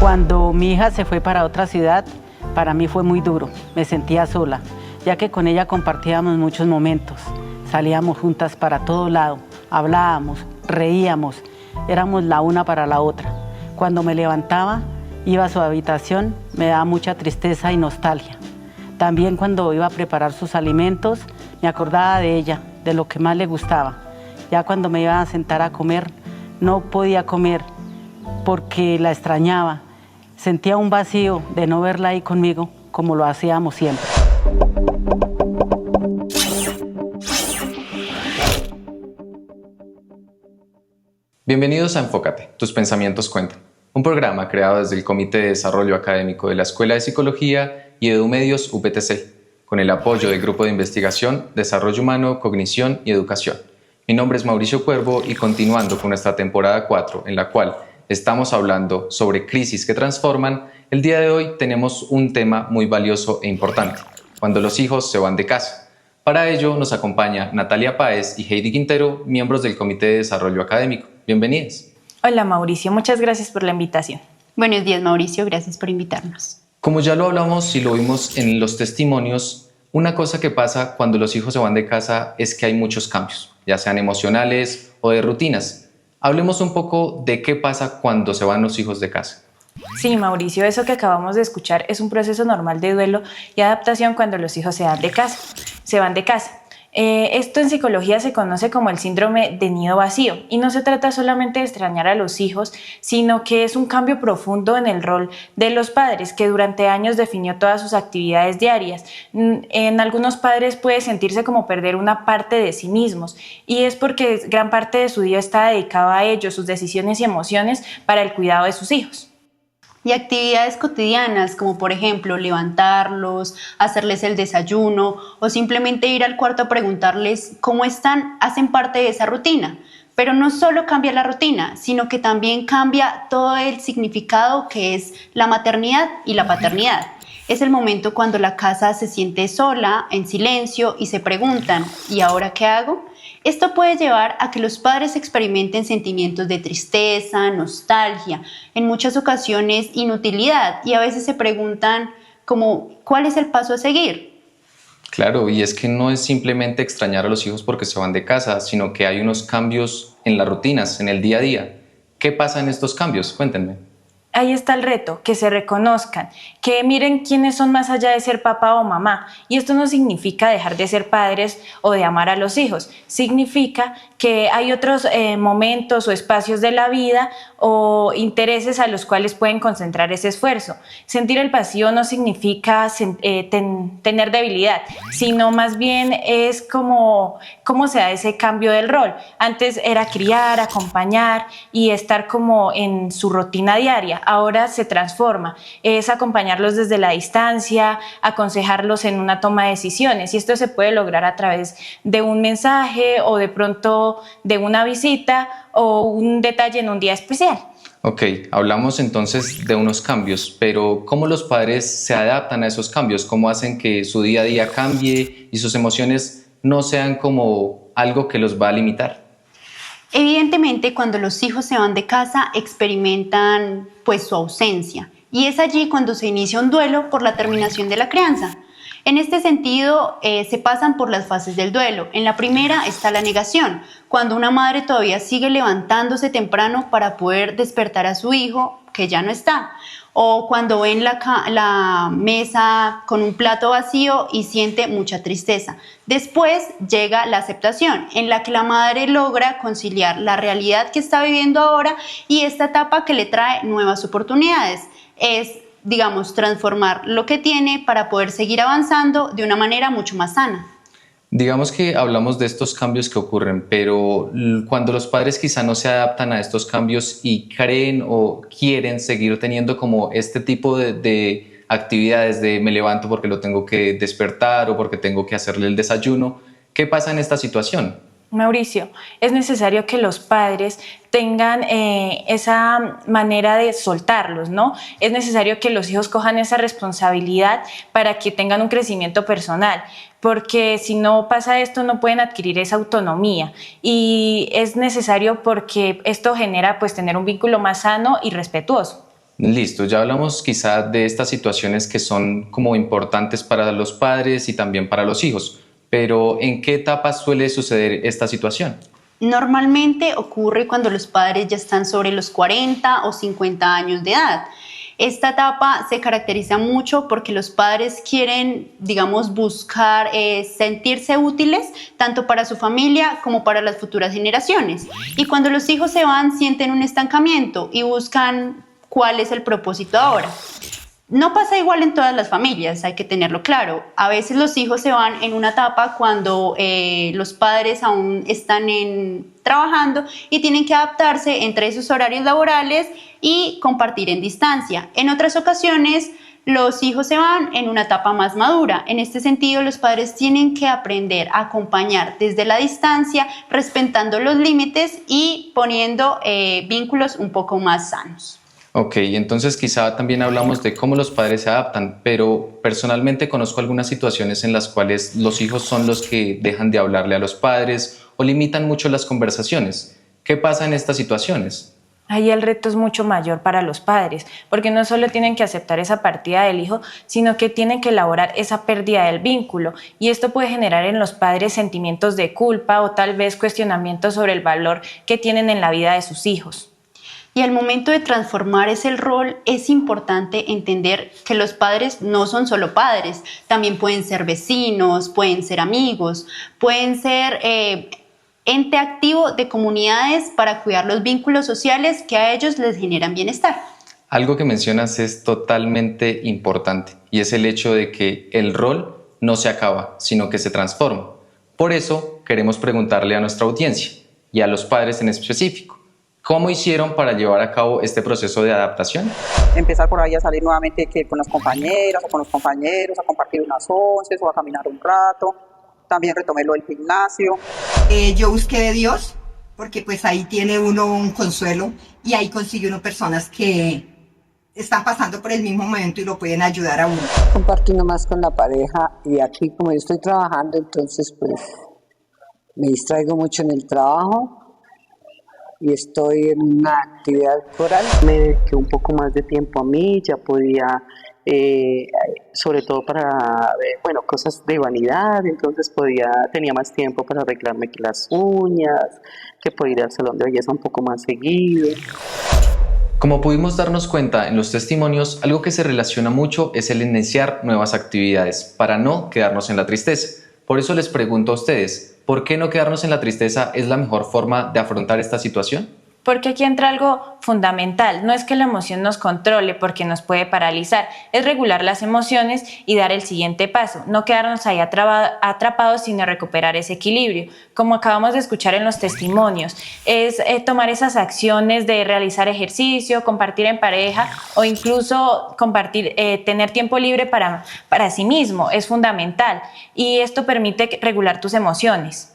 Cuando mi hija se fue para otra ciudad, para mí fue muy duro. Me sentía sola, ya que con ella compartíamos muchos momentos. Salíamos juntas para todo lado, hablábamos, reíamos, éramos la una para la otra. Cuando me levantaba, iba a su habitación, me daba mucha tristeza y nostalgia. También cuando iba a preparar sus alimentos, me acordaba de ella, de lo que más le gustaba. Ya cuando me iba a sentar a comer, no podía comer porque la extrañaba. Sentía un vacío de no verla ahí conmigo, como lo hacíamos siempre. Bienvenidos a Enfócate, tus pensamientos cuentan. Un programa creado desde el Comité de Desarrollo Académico de la Escuela de Psicología y EduMedios UPTC, con el apoyo del Grupo de Investigación, Desarrollo Humano, Cognición y Educación. Mi nombre es Mauricio Cuervo y continuando con nuestra temporada 4, en la cual estamos hablando sobre crisis que transforman, el día de hoy tenemos un tema muy valioso e importante, cuando los hijos se van de casa. Para ello nos acompaña Natalia Páez y Heidi Quintero, miembros del Comité de Desarrollo Académico. Bienvenidos. Hola Mauricio, muchas gracias por la invitación. Buenos días Mauricio, gracias por invitarnos. Como ya lo hablamos y lo vimos en los testimonios, una cosa que pasa cuando los hijos se van de casa es que hay muchos cambios, ya sean emocionales o de rutinas. Hablemos un poco de qué pasa cuando se van los hijos de casa. Sí, Mauricio, eso que acabamos de escuchar es un proceso normal de duelo y adaptación cuando los hijos se van de casa. Esto en psicología se conoce como el síndrome de nido vacío y no se trata solamente de extrañar a los hijos, sino que es un cambio profundo en el rol de los padres que durante años definió todas sus actividades diarias. En algunos padres puede sentirse como perder una parte de sí mismos y es porque gran parte de su día está dedicado a ellos, sus decisiones y emociones para el cuidado de sus hijos. Y actividades cotidianas como por ejemplo levantarlos, hacerles el desayuno o simplemente ir al cuarto a preguntarles cómo están, hacen parte de esa rutina. Pero no solo cambia la rutina, sino que también cambia todo el significado que es la maternidad y la paternidad. Es el momento cuando la casa se siente sola, en silencio y se preguntan, ¿y ahora qué hago? Esto puede llevar a que los padres experimenten sentimientos de tristeza, nostalgia, en muchas ocasiones inutilidad y a veces se preguntan como ¿cuál es el paso a seguir? Claro, y es que no es simplemente extrañar a los hijos porque se van de casa, sino que hay unos cambios en las rutinas, en el día a día. ¿Qué pasa en estos cambios? Cuéntenme. Ahí está el reto, que se reconozcan, que miren quiénes son más allá de ser papá o mamá. Y esto no significa dejar de ser padres o de amar a los hijos. Significa que hay otros momentos o espacios de la vida o intereses a los cuales pueden concentrar ese esfuerzo. Sentir el vacío no significa tener debilidad, sino más bien es cómo se da ese cambio del rol. Antes era criar, acompañar y estar como en su rutina diaria. Ahora se transforma, es acompañarlos desde la distancia, aconsejarlos en una toma de decisiones y esto se puede lograr a través de un mensaje o de pronto de una visita o un detalle en un día especial. Ok, hablamos entonces de unos cambios, pero ¿cómo los padres se adaptan a esos cambios? ¿Cómo hacen que su día a día cambie y sus emociones no sean como algo que los va a limitar? Evidentemente, cuando los hijos se van de casa, experimentan pues su ausencia y es allí cuando se inicia un duelo por la terminación de la crianza. En este sentido, se pasan por las fases del duelo. En la primera está la negación, cuando una madre todavía sigue levantándose temprano para poder despertar a su hijo que ya no está. O cuando ven la mesa con un plato vacío y siente mucha tristeza. Después llega la aceptación, en la que la madre logra conciliar la realidad que está viviendo ahora y esta etapa que le trae nuevas oportunidades. Es, digamos, transformar lo que tiene para poder seguir avanzando de una manera mucho más sana. Digamos que hablamos de estos cambios que ocurren, pero cuando los padres quizá no se adaptan a estos cambios y creen o quieren seguir teniendo como este tipo de actividades de me levanto porque lo tengo que despertar o porque tengo que hacerle el desayuno, ¿qué pasa en esta situación? Mauricio, es necesario que los padres tengan esa manera de soltarlos, ¿no? Es necesario que los hijos cojan esa responsabilidad para que tengan un crecimiento personal, porque si no pasa esto no pueden adquirir esa autonomía y es necesario porque esto genera pues tener un vínculo más sano y respetuoso. Listo, ya hablamos quizá de estas situaciones que son como importantes para los padres y también para los hijos, pero ¿en qué etapa suele suceder esta situación? Normalmente ocurre cuando los padres ya están sobre los 40 o 50 años de edad. Esta etapa se caracteriza mucho porque los padres quieren, digamos, buscar sentirse útiles tanto para su familia como para las futuras generaciones. Y cuando los hijos se van, sienten un estancamiento y buscan cuál es el propósito ahora. No pasa igual en todas las familias, hay que tenerlo claro. A veces los hijos se van en una etapa cuando los padres aún están trabajando y tienen que adaptarse entre esos horarios laborales y compartir en distancia. En otras ocasiones, los hijos se van en una etapa más madura. En este sentido, los padres tienen que aprender a acompañar desde la distancia, respetando los límites y poniendo vínculos un poco más sanos. Ok, entonces quizá también hablamos de cómo los padres se adaptan, pero personalmente conozco algunas situaciones en las cuales los hijos son los que dejan de hablarle a los padres o limitan mucho las conversaciones. ¿Qué pasa en estas situaciones? Ahí el reto es mucho mayor para los padres, porque no solo tienen que aceptar esa partida del hijo, sino que tienen que elaborar esa pérdida del vínculo. Y esto puede generar en los padres sentimientos de culpa o tal vez cuestionamientos sobre el valor que tienen en la vida de sus hijos. Y al momento de transformar ese rol es importante entender que los padres no son solo padres, también pueden ser vecinos, pueden ser amigos, pueden ser ente activo de comunidades para cuidar los vínculos sociales que a ellos les generan bienestar. Algo que mencionas es totalmente importante y es el hecho de que el rol no se acaba, sino que se transforma. Por eso queremos preguntarle a nuestra audiencia y a los padres en específico, ¿cómo hicieron para llevar a cabo este proceso de adaptación? Empezar por ahí a salir nuevamente con las compañeras o con los compañeros, a compartir unas onces o a caminar un rato. También retomé lo del gimnasio. Yo busqué de Dios, porque pues ahí tiene uno un consuelo y ahí consigue uno personas que están pasando por el mismo momento y lo pueden ayudar a uno. Compartiendo más con la pareja y aquí como yo estoy trabajando, entonces pues me distraigo mucho en el trabajo y estoy en una actividad coral. Me dediqué un poco más de tiempo a mí, ya podía, sobre todo para, cosas de vanidad, entonces tenía más tiempo para arreglarme que las uñas, que podía ir al salón de belleza un poco más seguido. Como pudimos darnos cuenta en los testimonios, algo que se relaciona mucho es el iniciar nuevas actividades para no quedarnos en la tristeza. Por eso les pregunto a ustedes, ¿por qué no quedarnos en la tristeza es la mejor forma de afrontar esta situación? Porque aquí entra algo fundamental, no es que la emoción nos controle porque nos puede paralizar, es regular las emociones y dar el siguiente paso, no quedarnos ahí atrapados sino recuperar ese equilibrio. Como acabamos de escuchar en los testimonios, es tomar esas acciones de realizar ejercicio, compartir en pareja o incluso compartir, tener tiempo libre para sí mismo, es fundamental y esto permite regular tus emociones.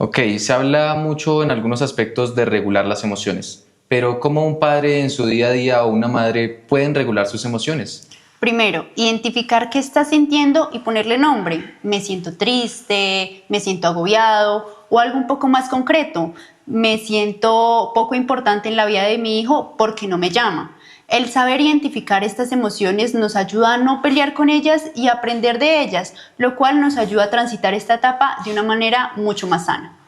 Ok, se habla mucho en algunos aspectos de regular las emociones, pero ¿cómo un padre en su día a día o una madre pueden regular sus emociones? Primero, identificar qué estás sintiendo y ponerle nombre. Me siento triste, me siento agobiado o algo un poco más concreto. Me siento poco importante en la vida de mi hijo porque no me llama. El saber identificar estas emociones nos ayuda a no pelear con ellas y aprender de ellas, lo cual nos ayuda a transitar esta etapa de una manera mucho más sana.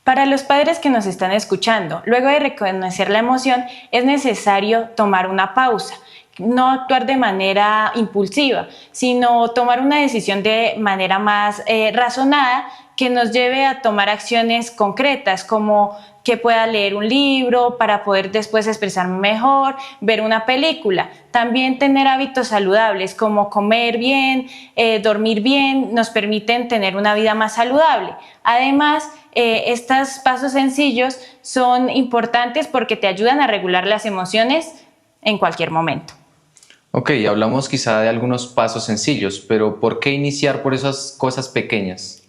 Para los padres que nos están escuchando, luego de reconocer la emoción, es necesario tomar una pausa. No actuar de manera impulsiva, sino tomar una decisión de manera más razonada que nos lleve a tomar acciones concretas, como que pueda leer un libro para poder después expresarme mejor, ver una película. También tener hábitos saludables como comer bien, dormir bien, nos permiten tener una vida más saludable. Además, estos pasos sencillos son importantes porque te ayudan a regular las emociones en cualquier momento. Ok, hablamos quizá de algunos pasos sencillos, pero ¿por qué iniciar por esas cosas pequeñas?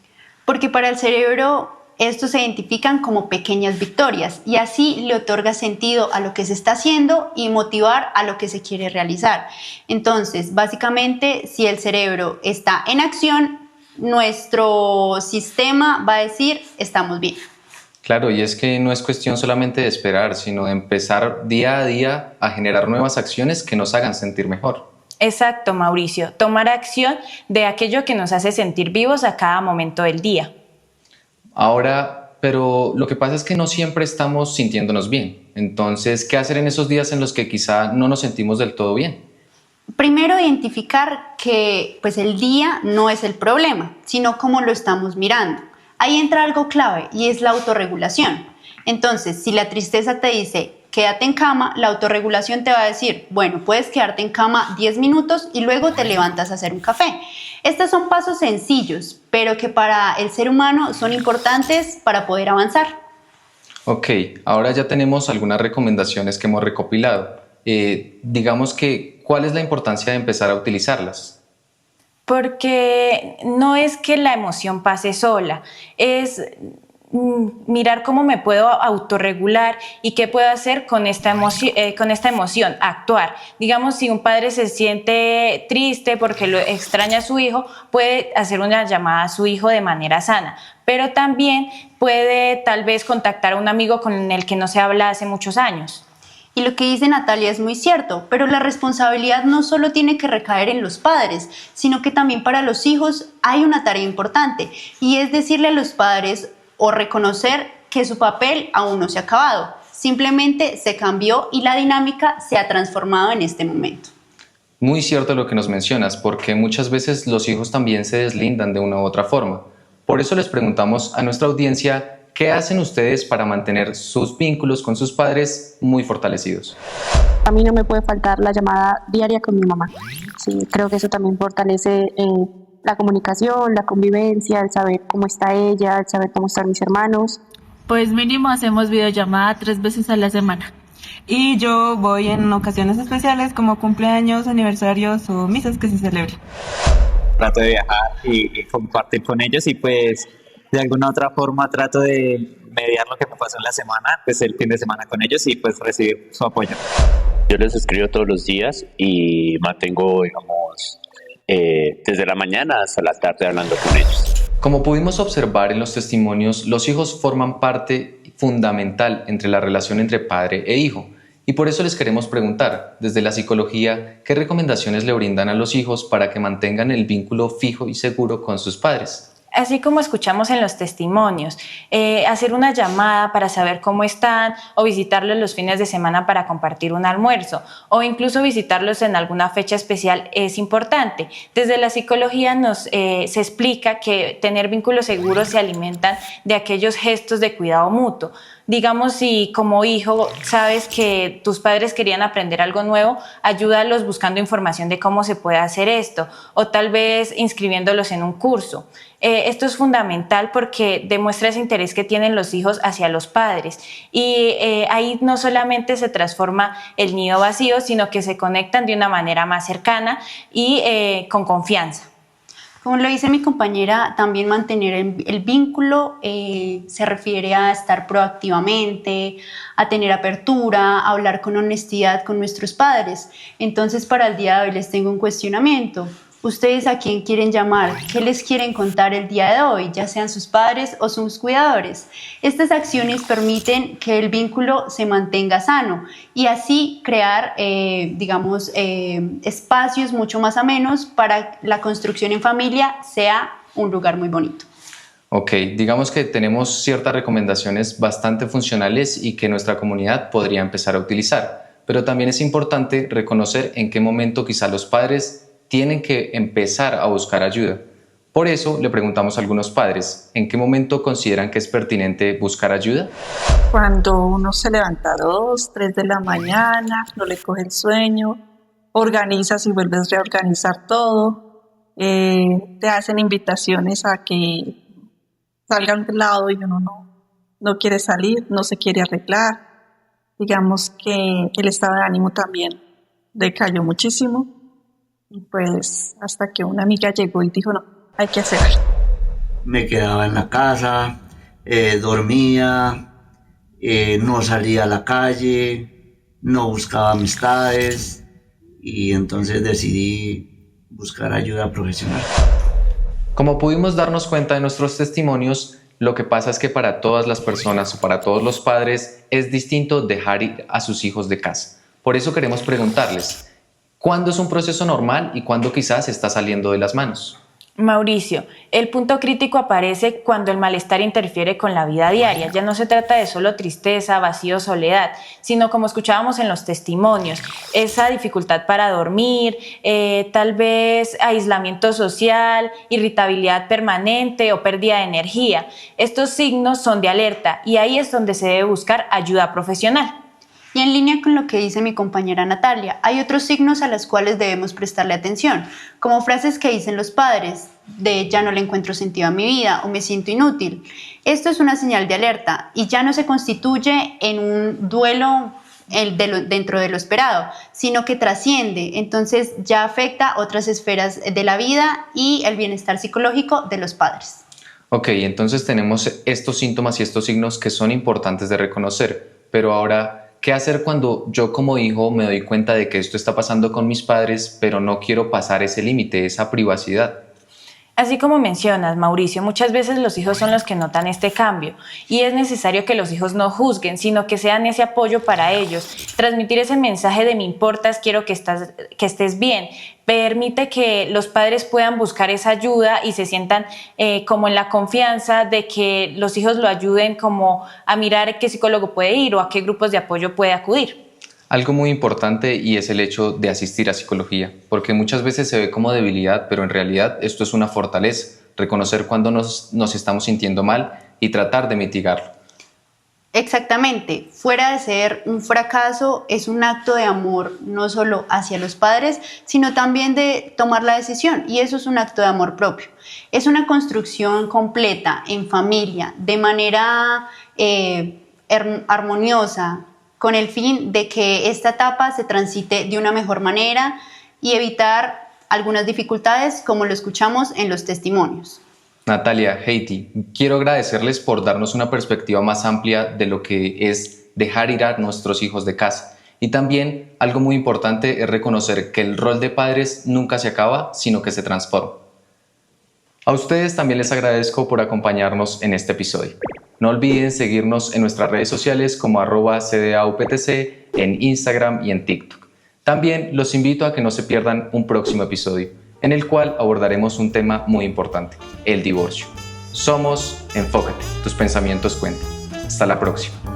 Porque para el cerebro estos se identifican como pequeñas victorias y así le otorga sentido a lo que se está haciendo y motivar a lo que se quiere realizar. Entonces, básicamente, si el cerebro está en acción, nuestro sistema va a decir, estamos bien. Claro, y es que no es cuestión solamente de esperar, sino de empezar día a día a generar nuevas acciones que nos hagan sentir mejor. Exacto, Mauricio. Tomar acción de aquello que nos hace sentir vivos a cada momento del día. Ahora, pero lo que pasa es que no siempre estamos sintiéndonos bien. Entonces, ¿qué hacer en esos días en los que quizá no nos sentimos del todo bien? Primero, identificar que pues, el día no es el problema, sino cómo lo estamos mirando. Ahí entra algo clave y es la autorregulación. Entonces, si la tristeza te dice quédate en cama, la autorregulación te va a decir, bueno, puedes quedarte en cama 10 minutos y luego te levantas a hacer un café. Estos son pasos sencillos, pero que para el ser humano son importantes para poder avanzar. Ok, ahora ya tenemos algunas recomendaciones que hemos recopilado. Digamos que, ¿cuál es la importancia de empezar a utilizarlas? Porque no es que la emoción pase sola, es mirar cómo me puedo autorregular y qué puedo hacer con esta emoción, actuar. Digamos, si un padre se siente triste porque lo extraña a su hijo, puede hacer una llamada a su hijo de manera sana, pero también puede tal vez contactar a un amigo con el que no se habla hace muchos años. Y lo que dice Natalia es muy cierto, pero la responsabilidad no solo tiene que recaer en los padres, sino que también para los hijos hay una tarea importante, y es decirle a los padres o reconocer que su papel aún no se ha acabado, simplemente se cambió y la dinámica se ha transformado en este momento. Muy cierto lo que nos mencionas, porque muchas veces los hijos también se deslindan de una u otra forma. Por eso les preguntamos a nuestra audiencia, ¿qué hacen ustedes para mantener sus vínculos con sus padres muy fortalecidos? A mí no me puede faltar la llamada diaria con mi mamá. Sí, creo que eso también fortalece la comunicación, la convivencia, el saber cómo está ella, el saber cómo están mis hermanos. Pues mínimo hacemos videollamada 3 veces a la semana. Y yo voy en ocasiones especiales como cumpleaños, aniversarios o misas que se celebren. Trato de viajar y compartir con ellos y pues de alguna otra forma trato de mediar lo que me pasó en la semana, pues el fin de semana con ellos y pues recibir su apoyo. Yo les escribo todos los días y mantengo, digamos, desde la mañana hasta la tarde hablando con ellos. Como pudimos observar en los testimonios, los hijos forman parte fundamental entre la relación entre padre e hijo. Y por eso les queremos preguntar, desde la psicología, ¿qué recomendaciones le brindan a los hijos para que mantengan el vínculo fijo y seguro con sus padres? Así como escuchamos en los testimonios, hacer una llamada para saber cómo están o visitarlos los fines de semana para compartir un almuerzo o incluso visitarlos en alguna fecha especial es importante. Desde la psicología se explica que tener vínculos seguros se alimentan de aquellos gestos de cuidado mutuo. Digamos, si como hijo sabes que tus padres querían aprender algo nuevo, ayúdalos buscando información de cómo se puede hacer esto o tal vez inscribiéndolos en un curso. Esto es fundamental porque demuestra ese interés que tienen los hijos hacia los padres y ahí no solamente se transforma el nido vacío, sino que se conectan de una manera más cercana y con confianza. Como lo dice mi compañera, también mantener el vínculo se refiere a estar proactivamente, a tener apertura, a hablar con honestidad con nuestros padres. Entonces, para el día de hoy les tengo un cuestionamiento. ¿Ustedes a quién quieren llamar? ¿Qué les quieren contar el día de hoy, ya sean sus padres o sus cuidadores? Estas acciones permiten que el vínculo se mantenga sano y así crear, espacios mucho más amenos para la construcción en familia sea un lugar muy bonito. Ok, digamos que tenemos ciertas recomendaciones bastante funcionales y que nuestra comunidad podría empezar a utilizar, pero también es importante reconocer en qué momento quizá los padres tienen que empezar a buscar ayuda. Por eso le preguntamos a algunos padres, ¿en qué momento consideran que es pertinente buscar ayuda? Cuando uno se levanta a 2, 3 de la mañana, no le coge el sueño, organizas y vuelves a reorganizar todo, te hacen invitaciones a que salgan del lado y uno no quiere salir, no se quiere arreglar. Digamos que el estado de ánimo también decayó muchísimo. Y pues hasta que una amiga llegó y dijo, no, hay que hacer algo. Me quedaba en la casa, dormía, no salía a la calle, no buscaba amistades y entonces decidí buscar ayuda profesional. Como pudimos darnos cuenta de nuestros testimonios, lo que pasa es que para todas las personas o para todos los padres es distinto dejar ir a sus hijos de casa. Por eso queremos preguntarles, ¿cuándo es un proceso normal y cuándo quizás está saliendo de las manos? Mauricio, el punto crítico aparece cuando el malestar interfiere con la vida diaria. Ya no se trata de solo tristeza, vacío, soledad, sino como escuchábamos en los testimonios, esa dificultad para dormir, tal vez aislamiento social, irritabilidad permanente o pérdida de energía. Estos signos son de alerta y ahí es donde se debe buscar ayuda profesional. Y en línea con lo que dice mi compañera Natalia, hay otros signos a los cuales debemos prestarle atención, como frases que dicen los padres, de ya no le encuentro sentido a mi vida o me siento inútil. Esto es una señal de alerta y ya no se constituye en un duelo dentro de lo esperado, sino que trasciende, entonces ya afecta otras esferas de la vida y el bienestar psicológico de los padres. Ok, entonces tenemos estos síntomas y estos signos que son importantes de reconocer, pero ahora, ¿qué hacer cuando yo como hijo me doy cuenta de que esto está pasando con mis padres, pero no quiero pasar ese límite, esa privacidad? Así como mencionas, Mauricio, muchas veces los hijos son los que notan este cambio y es necesario que los hijos no juzguen, sino que sean ese apoyo para ellos. Transmitir ese mensaje de me importas, quiero que estés bien, permite que los padres puedan buscar esa ayuda y se sientan como en la confianza de que los hijos lo ayuden como a mirar qué psicólogo puede ir o a qué grupos de apoyo puede acudir. Algo muy importante y es el hecho de asistir a psicología, porque muchas veces se ve como debilidad, pero en realidad esto es una fortaleza, reconocer cuando nos estamos sintiendo mal y tratar de mitigarlo. Exactamente, fuera de ser un fracaso, es un acto de amor no solo hacia los padres, sino también de tomar la decisión, y eso es un acto de amor propio. Es una construcción completa, en familia, de manera armoniosa, con el fin de que esta etapa se transite de una mejor manera y evitar algunas dificultades, como lo escuchamos en los testimonios. Natalia, Heidi, quiero agradecerles por darnos una perspectiva más amplia de lo que es dejar ir a nuestros hijos de casa. Y también algo muy importante es reconocer que el rol de padres nunca se acaba, sino que se transforma. A ustedes también les agradezco por acompañarnos en este episodio. No olviden seguirnos en nuestras redes sociales como @CDAUPTC en Instagram y en TikTok. También los invito a que no se pierdan un próximo episodio, en el cual abordaremos un tema muy importante, el divorcio. Somos Enfócate, tus pensamientos cuentan. Hasta la próxima.